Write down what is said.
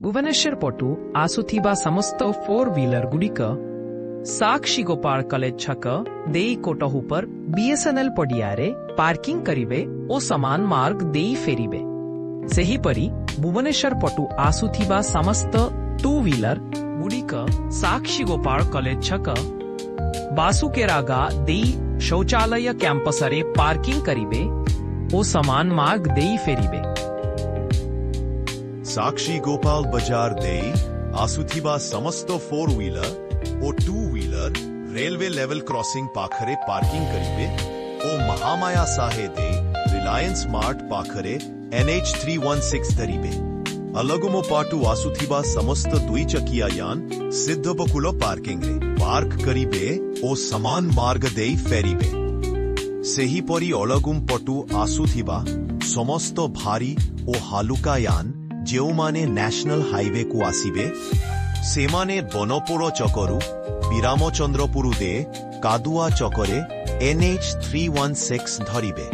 भुवनेश्वर पटु आसुथिबा समस्त 4-व्हीलर गुड़िक साक्षी गोपाल कॉलेज छक देई कोटहु पर बीएसएनएल पडियारे पार्किंग करिवे ओ समान मार्ग देई फेरिबे। सेहीपरि भुवनेश्वर पटु आसुथिबा समस्त 2-व्हीलर गुड़िक साक्षी गोपाल कॉलेज छक बासुकेरागा देई शौचालय कैंपस रे पार्किंग करिवे ओ समान मार्ग देई फेरिबे। साक्षी गोपाल बजार देई आसुथिबा समस्त 4-व्हीलर ओ 2-व्हीलर रेलवे लेवल क्रॉसिंग पाखरे पार्किंग करिवे ओ महामाया साहे दे रिलायंस मार्ट पाखरे NH 316 धरिबे। अलगुमो पाटु आसुथिबा समस्त 2 चकिया यान सिद्धबकुलो पार्किंग रे पार्क करिवे ओ समान मार्ग देई फेरिबे। सेहीपरि अलगुम पटु आसुथिबा समस्त भारी ओ हालुका यान जेउमाने नेशनल हाईवे को आसीबे सेमाने बनपुर चकरु विरामचंद्रपुर दे कादुआ चकरे NH 316 धरिबे।